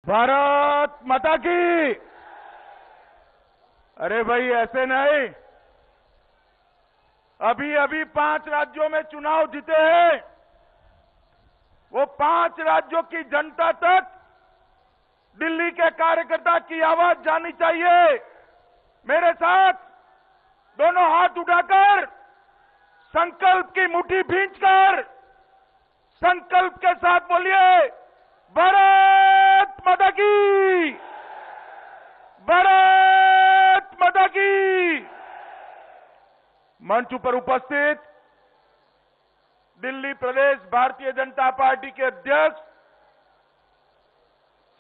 भारत माता की। अरे भाई ऐसे नहीं, अभी अभी 5 राज्यों में चुनाव जीते हैं। वो 5 राज्यों की जनता तक दिल्ली के कार्यकर्ता की आवाज जानी चाहिए। मेरे साथ दोनों हाथ उठाकर संकल्प की मुट्ठी भींचकर संकल्प के साथ बोलिए, भारत माता की, भारत माता की। मंच पर उपस्थित दिल्ली प्रदेश भारतीय जनता पार्टी के अध्यक्ष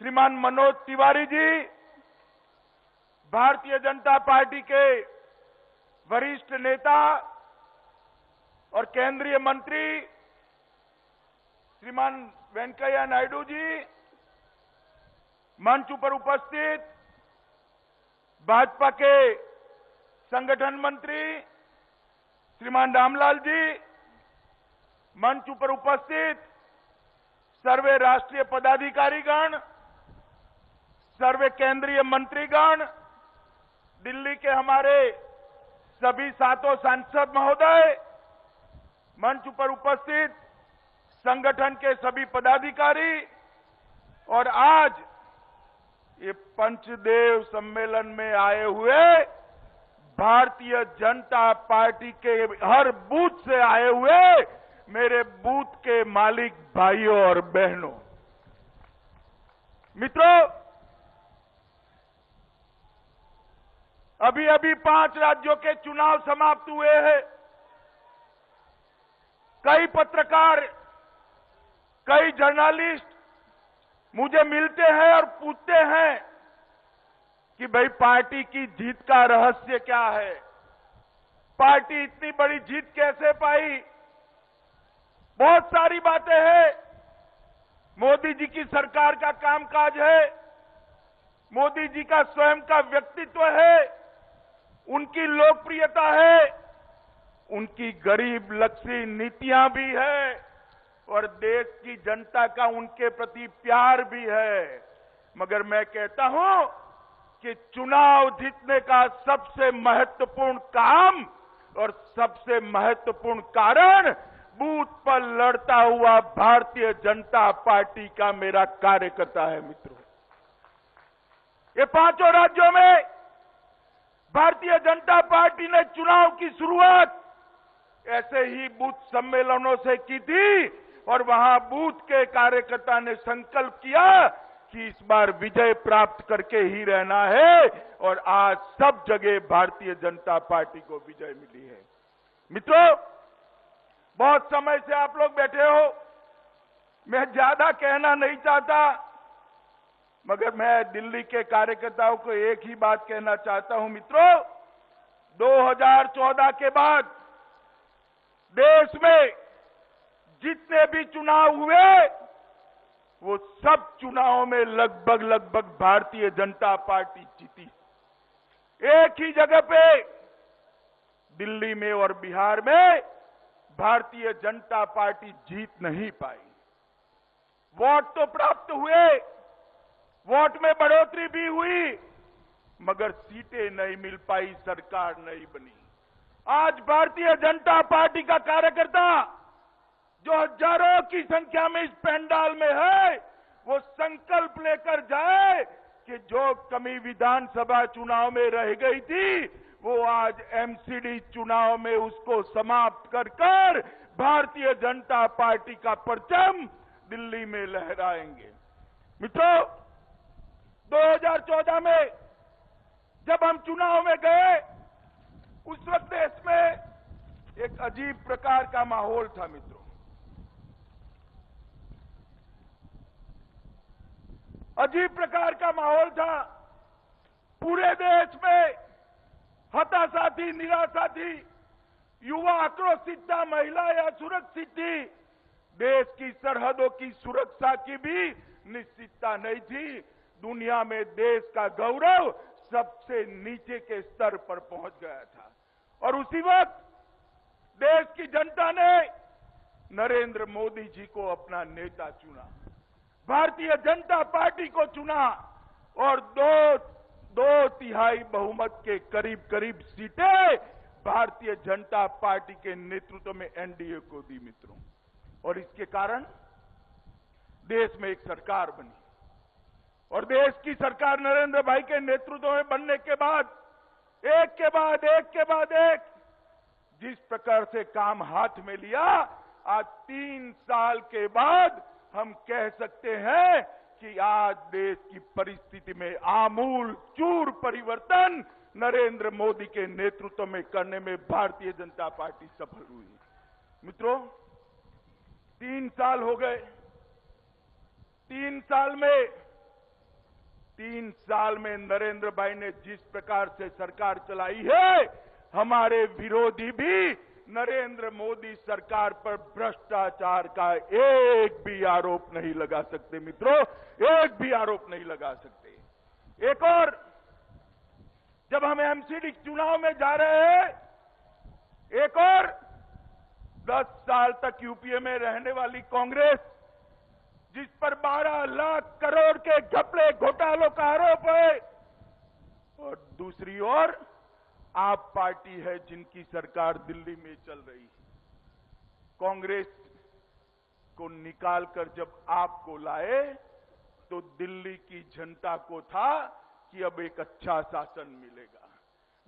श्रीमान मनोज तिवारी जी, भारतीय जनता पार्टी के वरिष्ठ नेता और केंद्रीय मंत्री श्रीमान वेंकैया नायडू जी, मंच पर उपस्थित भाजपा के संगठन मंत्री श्रीमान रामलाल जी, मंच पर उपस्थित सर्वे राष्ट्रीय पदाधिकारीगण, सर्वे केंद्रीय मंत्रीगण, दिल्ली के हमारे सभी सातों सांसद महोदय, मंच पर उपस्थित संगठन के सभी पदाधिकारी और आज ये पंचदेव सम्मेलन में आए हुए भारतीय जनता पार्टी के हर बूथ से आए हुए मेरे बूथ के मालिक भाइयों और बहनों, मित्रों, अभी अभी 5 राज्यों के चुनाव समाप्त हुए हैं। कई पत्रकार, कई जर्नलिस्ट मुझे मिलते हैं और पूछते हैं कि भाई पार्टी की जीत का रहस्य क्या है, पार्टी इतनी बड़ी जीत कैसे पाई। बहुत सारी बातें हैं। मोदी जी की सरकार का कामकाज है, मोदी जी का स्वयं का व्यक्तित्व है, उनकी लोकप्रियता है, उनकी गरीब लक्षी नीतियां भी है और देश की जनता का उनके प्रति प्यार भी है। मगर मैं कहता हूं कि चुनाव जीतने का सबसे महत्वपूर्ण काम और सबसे महत्वपूर्ण कारण बूथ पर लड़ता हुआ भारतीय जनता पार्टी का मेरा कार्यकर्ता है। मित्रों, ये 5 राज्यों में भारतीय जनता पार्टी ने चुनाव की शुरुआत ऐसे ही बूथ सम्मेलनों से की थी और वहां बूथ के कार्यकर्ता ने संकल्प किया कि इस बार विजय प्राप्त करके ही रहना है और आज सब जगह भारतीय जनता पार्टी को विजय मिली है। मित्रों, बहुत समय से आप लोग बैठे हो, मैं ज्यादा कहना नहीं चाहता, मगर मैं दिल्ली के कार्यकर्ताओं को एक ही बात कहना चाहता हूं। मित्रों, 2014 के बाद देश में जितने भी चुनाव हुए वो सब चुनावों में लगभग भारतीय जनता पार्टी जीती। एक ही जगह पे दिल्ली में और बिहार में भारतीय जनता पार्टी जीत नहीं पाई। वोट तो प्राप्त हुए, वोट में बढ़ोतरी भी हुई, मगर सीटें नहीं मिल पाई, सरकार नहीं बनी। आज भारतीय जनता पार्टी का कार्यकर्ता जो हजारों की संख्या में इस पंडाल में है, वो संकल्प लेकर जाए कि जो कमी विधानसभा चुनाव में रह गई थी वो आज एमसीडी चुनाव में उसको समाप्त कर भारतीय जनता पार्टी का परचम दिल्ली में लहराएंगे। मित्रों, 2014 में जब हम चुनाव में गए उस वक्त देश में एक अजीब प्रकार का माहौल था। मित्रों, अजीब प्रकार का माहौल था। पूरे देश में हताशा थी, निराशा थी, युवा आक्रोशित था, महिलाएं असुरक्षित थी, देश की सरहदों की सुरक्षा की भी निश्चितता नहीं थी। दुनिया में देश का गौरव सबसे नीचे के स्तर पर पहुंच गया था और उसी वक्त देश की जनता ने नरेंद्र मोदी जी को अपना नेता चुना। भारतीय जनता पार्टी को चुना और दो तिहाई बहुमत के करीब करीब सीटें भारतीय जनता पार्टी के नेतृत्व में एनडीए को दी मित्रों। और इसके कारण देश में एक सरकार बनी और देश की सरकार नरेंद्र भाई के नेतृत्व में बनने के बाद एक के बाद एक जिस प्रकार से काम हाथ में लिया, आज 3 साल के बाद हम कह सकते हैं कि आज देश की परिस्थिति में आमूल चूर परिवर्तन नरेंद्र मोदी के नेतृत्व में करने में भारतीय जनता पार्टी सफल हुई। मित्रों, 3 साल हो गए। 3 साल में नरेंद्र भाई ने जिस प्रकार से सरकार चलाई है, हमारे विरोधी भी नरेंद्र मोदी सरकार पर भ्रष्टाचार का एक भी आरोप नहीं लगा सकते मित्रों, एक भी आरोप नहीं लगा सकते। एक और, जब हम एमसीडी चुनाव में जा रहे हैं, एक और 10 साल तक यूपीए में रहने वाली कांग्रेस, जिस पर 12 लाख करोड़ के घपले घोटालों का आरोप है, और दूसरी ओर आप पार्टी है जिनकी सरकार दिल्ली में चल रही है। कांग्रेस को निकालकर जब आपको लाए तो दिल्ली की जनता को था कि अब एक अच्छा शासन मिलेगा।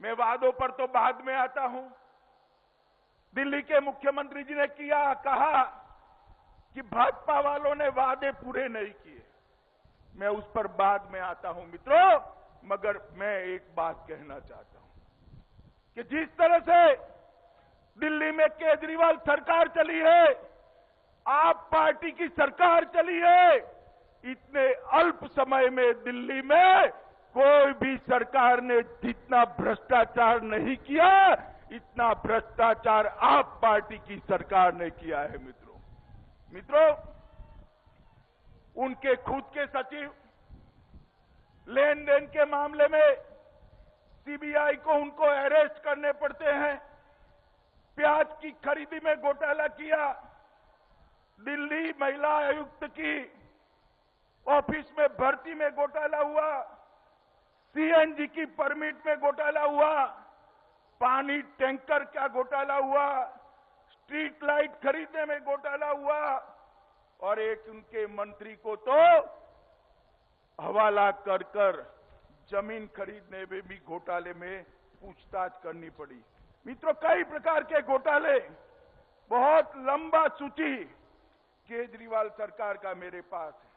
मैं वादों पर तो बाद में आता हूं। दिल्ली के मुख्यमंत्री जी ने कहा कि भाजपा वालों ने वादे पूरे नहीं किए। मैं उस पर बाद में आता हूं मित्रों, मगर मैं एक बात कहना चाहता हूं कि जिस तरह से दिल्ली में केजरीवाल सरकार चली है, आप पार्टी की सरकार चली है, इतने अल्प समय में दिल्ली में कोई भी सरकार ने जितना भ्रष्टाचार नहीं किया, इतना भ्रष्टाचार आप पार्टी की सरकार ने किया है मित्रों। उनके खुद के सचिव लेन देन के मामले में सीबीआई को उनको अरेस्ट करने पड़ते हैं। प्याज की खरीदी में घोटाला किया, दिल्ली महिला आयुक्त की ऑफिस में भर्ती में घोटाला हुआ, सीएनजी की परमिट में घोटाला हुआ, पानी टैंकर का घोटाला हुआ, स्ट्रीट लाइट खरीदने में घोटाला हुआ, और एक उनके मंत्री को तो हवाला कर जमीन खरीदने में भी घोटाले में पूछताछ करनी पड़ी। मित्रों, कई प्रकार के घोटाले, बहुत लंबा सूची केजरीवाल सरकार का मेरे पास है।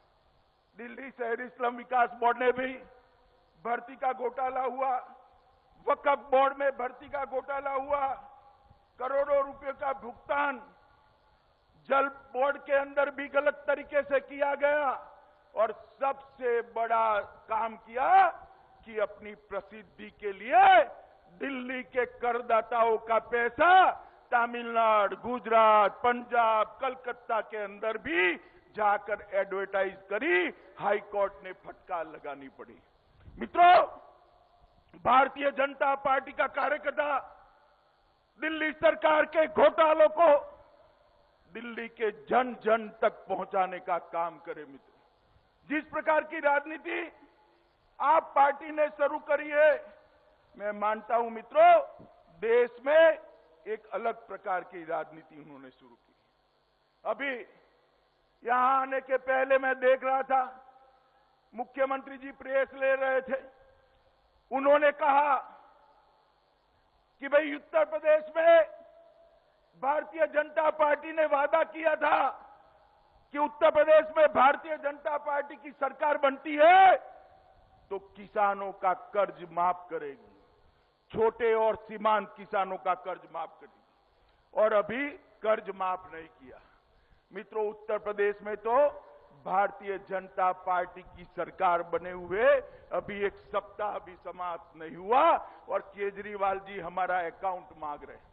दिल्ली शहरी स्लम विकास बोर्ड में भी भर्ती का घोटाला हुआ, वक्फ बोर्ड में भर्ती का घोटाला हुआ, करोड़ों रुपए का भुगतान जल बोर्ड के अंदर भी गलत तरीके से किया गया, और सबसे बड़ा काम किया कि अपनी प्रसिद्धि के लिए दिल्ली के करदाताओं का पैसा तमिलनाडु, गुजरात, पंजाब, कलकत्ता के अंदर भी जाकर एडवर्टाइज करी। हाई कोर्ट ने फटकार लगानी पड़ी। मित्रों, भारतीय जनता पार्टी का कार्यकर्ता दिल्ली सरकार के घोटालों को दिल्ली के जन जन तक पहुंचाने का काम करे। मित्रों, जिस प्रकार की राजनीति आप पार्टी ने शुरू करी है, मैं मानता हूं मित्रों, देश में एक अलग प्रकार की राजनीति उन्होंने शुरू की। अभी यहां आने के पहले मैं देख रहा था, मुख्यमंत्री जी प्रेस ले रहे थे। उन्होंने कहा कि भाई उत्तर प्रदेश में भारतीय जनता पार्टी ने वादा किया था कि उत्तर प्रदेश में भारतीय जनता पार्टी की सरकार बनती है तो किसानों का कर्ज माफ करेगी, छोटे और सीमांत किसानों का कर्ज माफ करेगी, और अभी कर्ज माफ नहीं किया। मित्रों, उत्तर प्रदेश में तो भारतीय जनता पार्टी की सरकार बने हुए अभी 1 सप्ताह भी समाप्त नहीं हुआ, और केजरीवाल जी हमारा अकाउंट मांग रहे हैं।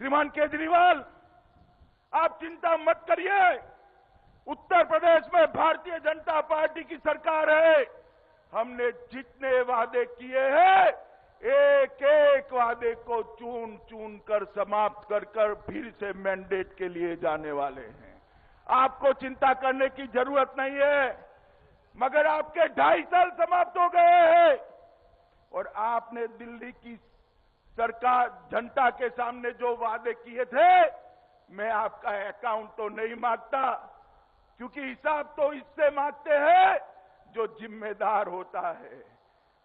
श्रीमान केजरीवाल, आप चिंता मत करिए, उत्तर प्रदेश में भारतीय जनता पार्टी की सरकार है। हमने जितने वादे किए हैं, एक एक वादे को चुन चुन कर समाप्त कर फिर से मैंडेट के लिए जाने वाले हैं। आपको चिंता करने की जरूरत नहीं है, मगर आपके 2.5 साल समाप्त हो गए हैं और आपने दिल्ली की सरकार जनता के सामने जो वादे किए थे, मैं आपका अकाउंट तो नहीं मांगता, क्योंकि हिसाब तो इससे मांगते हैं जो जिम्मेदार होता है।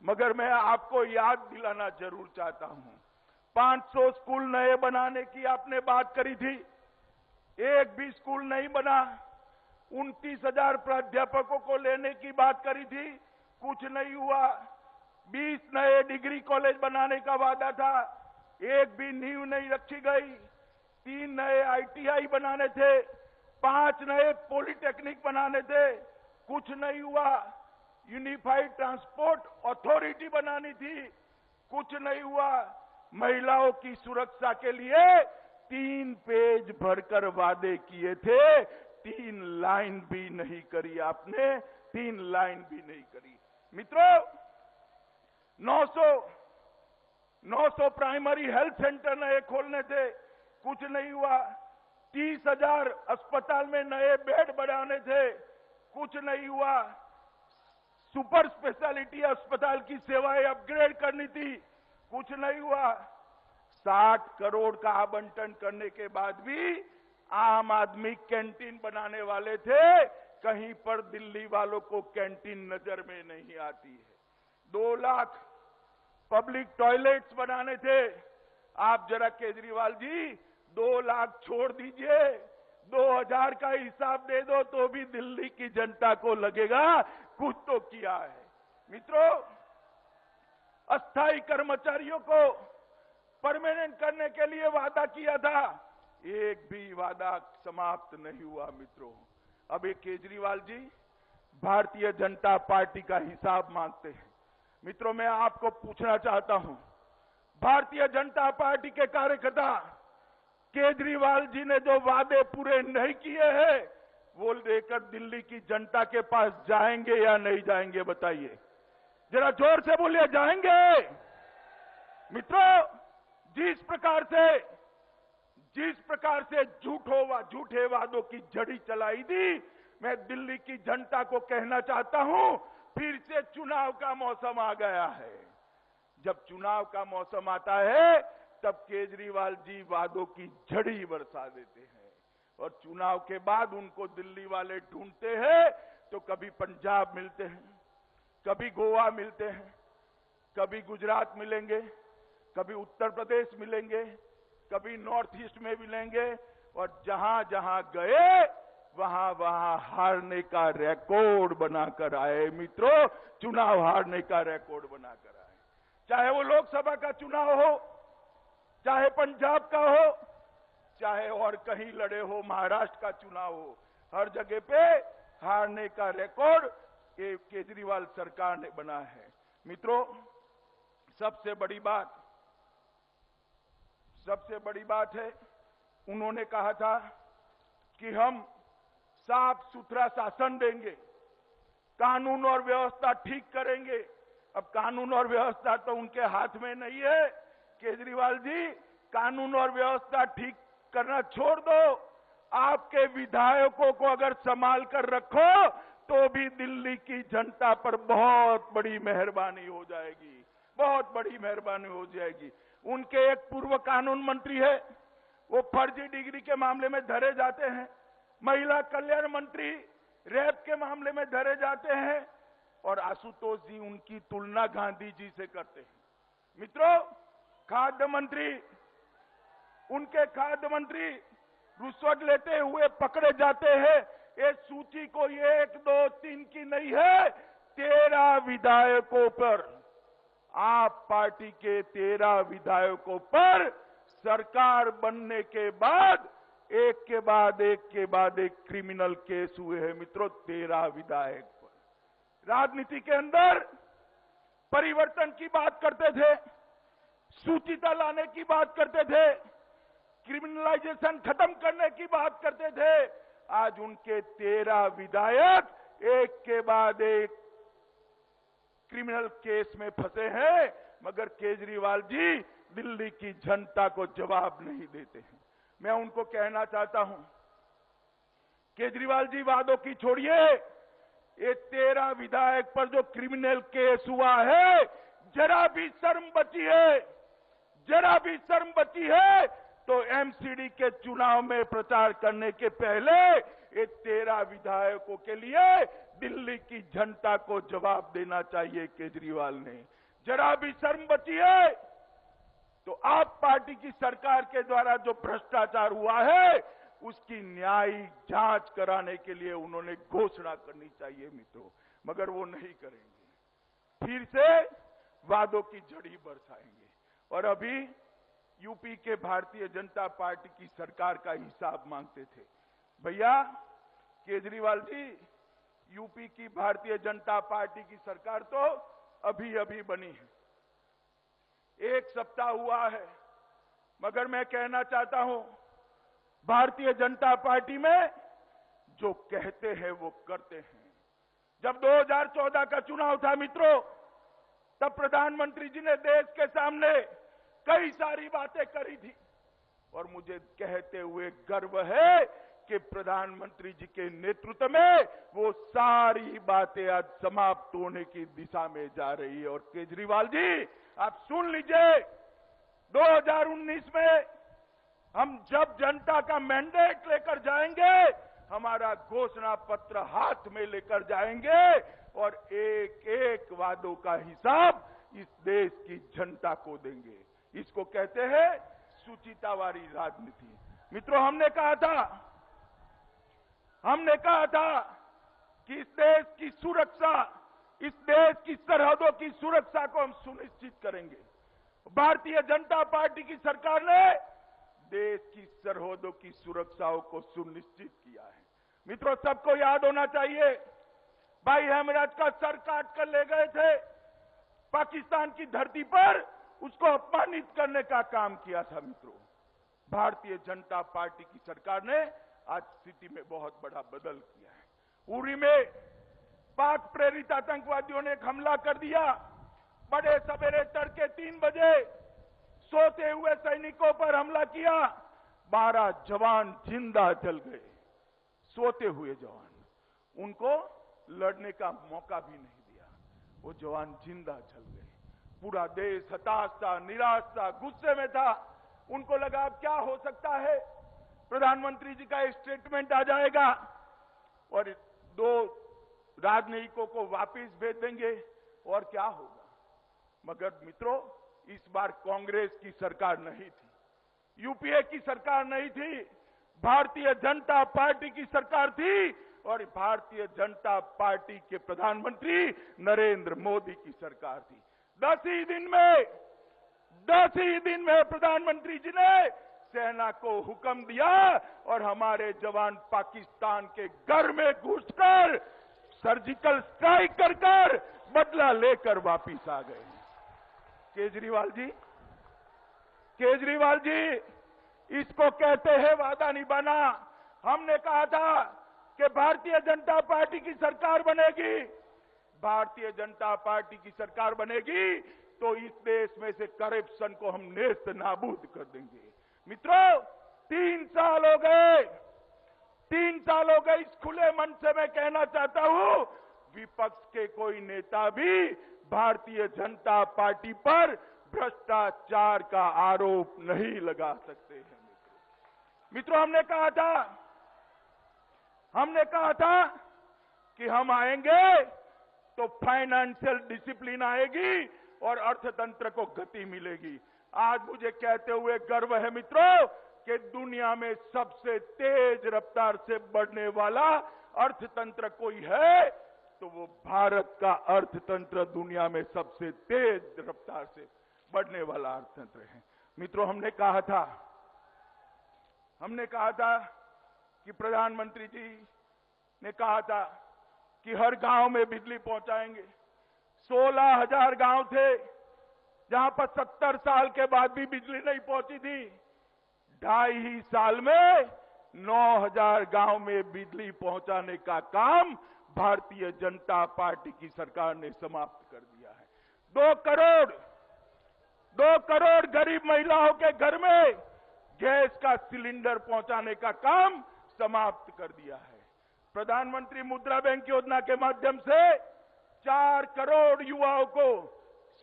मगर मैं आपको याद दिलाना जरूर चाहता हूं, 500 स्कूल नए बनाने की आपने बात करी थी, एक भी स्कूल नहीं बना। 29,000 प्राध्यापकों को लेने की बात करी थी, कुछ नहीं हुआ। 20 नए डिग्री कॉलेज बनाने का वादा था, एक भी नींव नहीं रखी गई। 3 नए ITI बनाने थे, 5 नए पॉलिटेक्निक बनाने थे, कुछ नहीं हुआ। यूनिफाइड ट्रांसपोर्ट अथॉरिटी बनानी थी, कुछ नहीं हुआ। महिलाओं की सुरक्षा के लिए 3 पेज भरकर वादे किए थे, 3 लाइन भी नहीं करी आपने, 3 लाइन भी नहीं करी। मित्रों, 900 प्राइमरी हेल्थ सेंटर नए खोलने थे, कुछ नहीं हुआ। 30,000 अस्पताल में नए बेड बढ़ाने थे, कुछ नहीं हुआ। सुपर स्पेशलिटी अस्पताल की सेवाएं अपग्रेड करनी थी, कुछ नहीं हुआ। 60 करोड़ का आवंटन करने के बाद भी आम आदमी कैंटीन बनाने वाले थे, कहीं पर दिल्ली वालों को कैंटीन नजर में नहीं आती है। 2 लाख पब्लिक टॉयलेट्स बनाने थे, आप जरा केजरीवाल जी 2 लाख छोड़ दीजिए, 2000 का हिसाब दे दो तो भी दिल्ली की जनता को लगेगा कुछ तो किया है। मित्रों, अस्थायी कर्मचारियों को परमानेंट करने के लिए वादा किया था, एक भी वादा समाप्त नहीं हुआ। मित्रों, अब ये केजरीवाल जी भारतीय जनता पार्टी का हिसाब मांगते हैं। मित्रों, मैं आपको पूछना चाहता हूं, भारतीय जनता पार्टी के कार्यकर्ता केजरीवाल जी ने जो वादे पूरे नहीं किए हैं, वो लेकर दिल्ली की जनता के पास जाएंगे या नहीं जाएंगे, बताइए जरा जोर से बोलिए, जाएंगे? मित्रों, जिस प्रकार से झूठे वादों की जड़ी चलाई थी, मैं दिल्ली की जनता को कहना चाहता हूं, फिर से चुनाव का मौसम आ गया है। जब चुनाव का मौसम आता है तब केजरीवाल जी वादों की झड़ी बरसा देते हैं और चुनाव के बाद उनको दिल्ली वाले ढूंढते हैं तो कभी पंजाब मिलते हैं, कभी गोवा मिलते हैं, कभी गुजरात मिलेंगे, कभी उत्तर प्रदेश मिलेंगे, कभी नॉर्थ ईस्ट में मिलेंगे और जहां जहां गए वहां वहां हारने का रिकॉर्ड बनाकर आए। मित्रों, चुनाव हारने का रिकॉर्ड बनाकर आए, चाहे वो लोकसभा का चुनाव हो, चाहे पंजाब का हो, चाहे और कहीं लड़े हो, महाराष्ट्र का चुनाव हो, हर जगह पे हारने का रिकॉर्ड केजरीवाल सरकार ने बना है। मित्रों, सबसे बड़ी बात है, उन्होंने कहा था कि हम साफ सुथरा शासन देंगे, कानून और व्यवस्था ठीक करेंगे। अब कानून और व्यवस्था तो उनके हाथ में नहीं है। केजरीवाल जी, कानून और व्यवस्था ठीक करना छोड़ दो, आपके विधायकों को अगर संभाल कर रखो तो भी दिल्ली की जनता पर बहुत बड़ी मेहरबानी हो जाएगी, बहुत बड़ी मेहरबानी हो जाएगी। उनके एक पूर्व कानून मंत्री है, वो फर्जी डिग्री के मामले में धरे जाते हैं, महिला कल्याण मंत्री रेप के मामले में धरे जाते हैं और आशुतोष जी उनकी तुलना गांधी जी से करते हैं। मित्रों, उनके खाद्य मंत्री रुश्वत लेते हुए पकड़े जाते हैं। ये सूची को 1, 2, 3 की नहीं है, 13 विधायकों पर, आप पार्टी के 13 विधायकों पर सरकार बनने के बाद एक के बाद एक क्रिमिनल केस हुए हैं। मित्रों, 13 विधायक पर। राजनीति के अंदर परिवर्तन की बात करते थे, सूचिता लाने की बात करते थे, क्रिमिनलाइजेशन खत्म करने की बात करते थे। आज उनके 13 विधायक एक के बाद एक क्रिमिनल केस में फंसे हैं, मगर केजरीवाल जी दिल्ली की जनता को जवाब नहीं देते हैं। मैं उनको कहना चाहता हूं, केजरीवाल जी वादों की छोड़िए, ये 13 विधायक पर जो क्रिमिनल केस हुआ है, जरा भी शर्म बची है, जरा भी शर्म बची है तो एमसीडी के चुनाव में प्रचार करने के पहले ये 13 विधायकों के लिए दिल्ली की जनता को जवाब देना चाहिए केजरीवाल ने। जरा भी शर्म बची है तो आप पार्टी की सरकार के द्वारा जो भ्रष्टाचार हुआ है उसकी न्यायिक जांच कराने के लिए उन्होंने घोषणा करनी चाहिए मित्रों, मगर वो नहीं करेंगे, फिर से वादों की झड़ी बरसाएंगे। और अभी यूपी के भारतीय जनता पार्टी की सरकार का हिसाब मांगते थे। भैया केजरीवाल जी, यूपी की भारतीय जनता पार्टी की सरकार तो अभी अभी बनी है, 1 सप्ताह हुआ है, मगर मैं कहना चाहता हूं भारतीय जनता पार्टी में जो कहते हैं वो करते हैं। जब 2014 का चुनाव था मित्रों, तब प्रधानमंत्री जी ने देश के सामने कई सारी बातें करी थी और मुझे कहते हुए गर्व है कि प्रधानमंत्री जी के नेतृत्व में वो सारी बातें आज समाप्त होने की दिशा में जा रही है। और केजरीवाल जी आप सुन लीजिए, 2019 में हम जब जनता का मैंडेट लेकर जाएंगे, हमारा घोषणा पत्र हाथ में लेकर जाएंगे और एक एक वादों का हिसाब इस देश की जनता को देंगे। इसको कहते हैं सुचितावादी राजनीति। मित्रों, हमने कहा था कि इस देश की सुरक्षा, इस देश की सरहदों की सुरक्षा को हम सुनिश्चित करेंगे। भारतीय जनता पार्टी की सरकार ने देश की सरहदों की सुरक्षाओं को सुनिश्चित किया है। मित्रों, सबको याद होना चाहिए, भाई हेमराज का सर काट कर ले गए थे पाकिस्तान की धरती पर, उसको अपमानित करने का काम किया था। मित्रों, भारतीय जनता पार्टी की सरकार ने आज स्थिति में बहुत बड़ा बदल किया है। उरी में पाक प्रेरित आतंकवादियों ने एक हमला कर दिया। बड़े सवेरे तड़के 3 बजे सोते हुए सैनिकों पर हमला किया, 12 जवान जिंदा जल गए। सोते हुए जवान, उनको लड़ने का मौका भी नहीं दिया, वो जवान जिंदा जल गए। पूरा देश हताश था, निराश था, गुस्से में था। उनको लगा अब क्या हो सकता है, प्रधानमंत्री जी का स्टेटमेंट आ जाएगा और 2 राजनयिकों को वापस भेज देंगे और क्या होगा। मगर मित्रों, इस बार कांग्रेस की सरकार नहीं थी, यूपीए की सरकार नहीं थी, भारतीय जनता पार्टी की सरकार थी और भारतीय जनता पार्टी के प्रधानमंत्री नरेंद्र मोदी की सरकार थी। 10 ही दिन में प्रधानमंत्री जी ने सेना को हुक्म दिया और हमारे जवान पाकिस्तान के घर में घुसकर सर्जिकल स्ट्राइक कर बदला लेकर वापिस आ गए। केजरीवाल जी, इसको कहते हैं वादा निभाना। हमने कहा था कि भारतीय जनता पार्टी की सरकार बनेगी, भारतीय जनता पार्टी की सरकार बनेगी तो इस देश में से करप्शन को हम नेस्त नाबूद कर देंगे। मित्रों, 3 साल हो गए, 3 साल हो गए। इस खुले मन से मैं कहना चाहता हूं, विपक्ष के कोई नेता भी भारतीय जनता पार्टी पर भ्रष्टाचार का आरोप नहीं लगा सकते हैं। मित्रों, हमने कहा था कि हम आएंगे तो फाइनेंशियल डिसिप्लिन आएगी और अर्थतंत्र को गति मिलेगी। आज मुझे कहते हुए गर्व है मित्रों कि दुनिया में सबसे तेज रफ्तार से बढ़ने वाला अर्थतंत्र कोई है तो वो भारत का अर्थतंत्र दुनिया में सबसे तेज रफ्तार से बढ़ने वाला अर्थतंत्र है। मित्रों, हमने कहा था कि प्रधानमंत्री जी ने कहा था कि हर गांव में बिजली पहुंचाएंगे। 16,000 गांव थे जहां पर 70 साल के बाद भी बिजली नहीं पहुंची थी। 2.5 साल में 9,000 गांव में बिजली पहुंचाने का काम भारतीय जनता पार्टी की सरकार ने समाप्त कर दिया है। 2 करोड़ गरीब महिलाओं के घर में गैस का सिलेंडर पहुंचाने का काम समाप्त कर दिया है। प्रधानमंत्री मुद्रा बैंक योजना के माध्यम से 4 करोड़ युवाओं को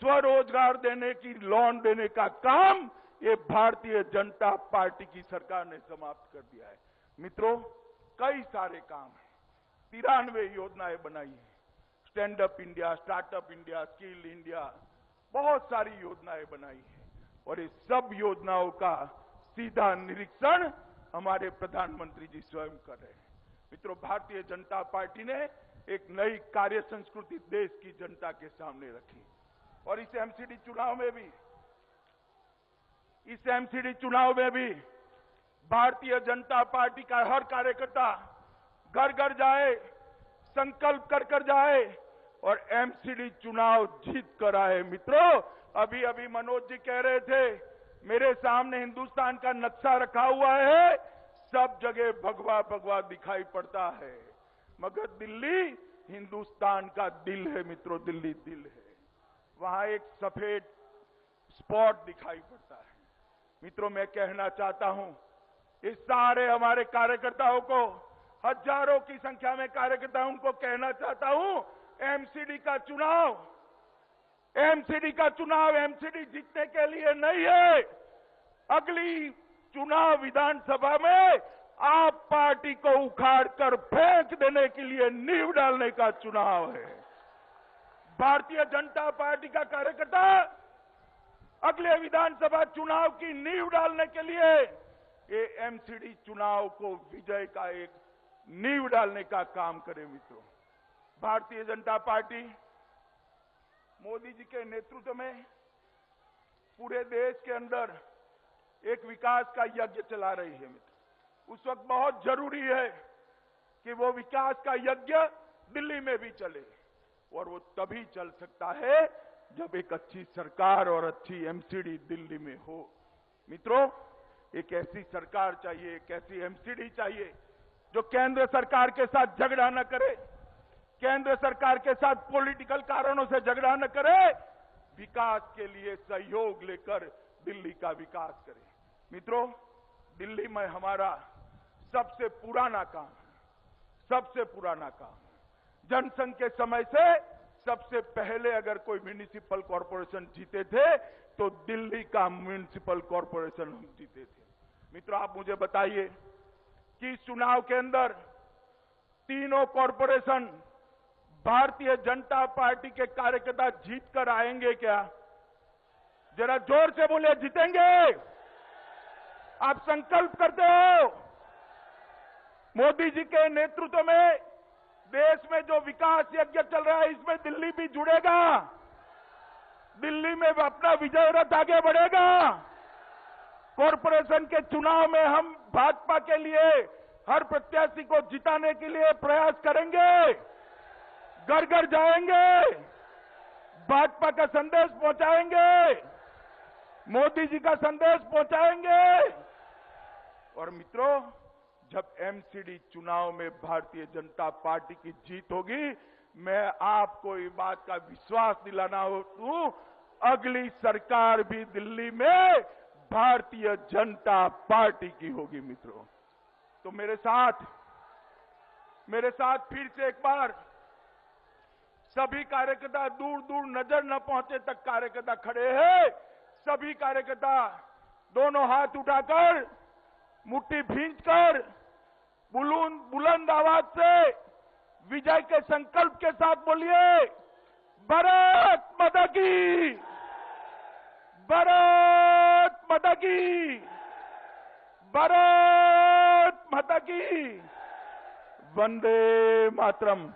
स्वरोजगार देने की लोन देने का काम ये भारतीय जनता पार्टी की सरकार ने समाप्त कर दिया है। मित्रों, कई सारे काम हैं, 93 योजनाएं बनाई हैं, stand up India, startup India, skill India, बहुत सारी योजनाएं बनाई हैं और इस सब योजनाओं का सीधा निरीक्षण हमारे प्रधानमंत्री जी स्वयं कर रहे हैं। मित्रों, भारतीय जनता पार्टी ने एक नई कार्य संस्कृति देश की जनता के सामने रखी और इस एमसीडी चुनाव में भी भारतीय जनता पार्टी का हर कार्यकर्ता घर घर जाए, संकल्प कर जाए और एमसीडी चुनाव जीत कर आए। मित्रों, अभी मनोज जी कह रहे थे, मेरे सामने हिंदुस्तान का नक्शा रखा हुआ है, सब जगह भगवा भगवा दिखाई पड़ता है, मगर दिल्ली हिंदुस्तान का दिल है। मित्रों, दिल्ली दिल है, वहां एक सफेद स्पॉट दिखाई पड़ता है। मित्रों, मैं कहना चाहता हूं इस सारे हमारे कार्यकर्ताओं को, हजारों की संख्या में कार्यकर्ताओं को कहना चाहता हूं, एमसीडी का चुनाव एमसीडी जीतने के लिए नहीं है। अगली चुनाव विधानसभा में आप पार्टी को उखाड़ कर फेंक देने के लिए नींव डालने का चुनाव है। भारतीय जनता पार्टी का कार्यकर्ता अगले विधानसभा चुनाव की नींव डालने के लिए ये एमसीडी चुनाव को विजय का एक नींव डालने का काम करे। मित्रों, भारतीय जनता पार्टी मोदी जी के नेतृत्व में पूरे देश के अंदर एक विकास का यज्ञ चला रही है। मित्र, उस वक्त बहुत जरूरी है कि वो विकास का यज्ञ दिल्ली में भी चले और वो तभी चल सकता है जब एक अच्छी सरकार और अच्छी एमसीडी दिल्ली में हो। मित्रों, एक ऐसी सरकार चाहिए, एक ऐसी एमसीडी चाहिए जो केंद्र सरकार के साथ झगड़ा न करे, केंद्र सरकार के साथ पॉलिटिकल कारणों से झगड़ा न करे, विकास के लिए सहयोग लेकर दिल्ली का विकास करे। मित्रों, दिल्ली में हमारा सबसे पुराना काम जनसंघ के समय से सबसे पहले अगर कोई म्युनिसिपल कॉर्पोरेशन जीते थे तो दिल्ली का म्युनिसिपल कॉर्पोरेशन हम जीते थे। मित्रों, आप मुझे बताइए कि इस चुनाव के अंदर तीनों कॉर्पोरेशन भारतीय जनता पार्टी के कार्यकर्ता जीत कर आएंगे क्या? जरा जोर से बोले, जीतेंगे? आप संकल्प करते हो? मोदी जी के नेतृत्व में देश में जो विकास यज्ञ चल रहा है इसमें दिल्ली भी जुड़ेगा, दिल्ली में अपना विजय रथ आगे बढ़ेगा। कॉर्पोरेशन के चुनाव में हम भाजपा के लिए हर प्रत्याशी को जिताने के लिए प्रयास करेंगे, घर घर जाएंगे, भाजपा का संदेश पहुंचाएंगे, मोदी जी का संदेश पहुंचाएंगे। और मित्रों, जब एमसीडी चुनाव में भारतीय जनता पार्टी की जीत होगी, मैं आपको इस बात का विश्वास दिलाना हूं, अगली सरकार भी दिल्ली में भारतीय जनता पार्टी की होगी। मित्रों, तो मेरे साथ फिर से एक बार सभी कार्यकर्ता, दूर दूर नजर न पहुंचे तक कार्यकर्ता खड़े हैं, सभी कार्यकर्ता दोनों हाथ उठाकर, मुट्ठी भींचकर, बुलंद आवाज से विजय के संकल्प के साथ बोलिए, भारत माता की, भारत माता की, भारत माता की, वंदे मातरम।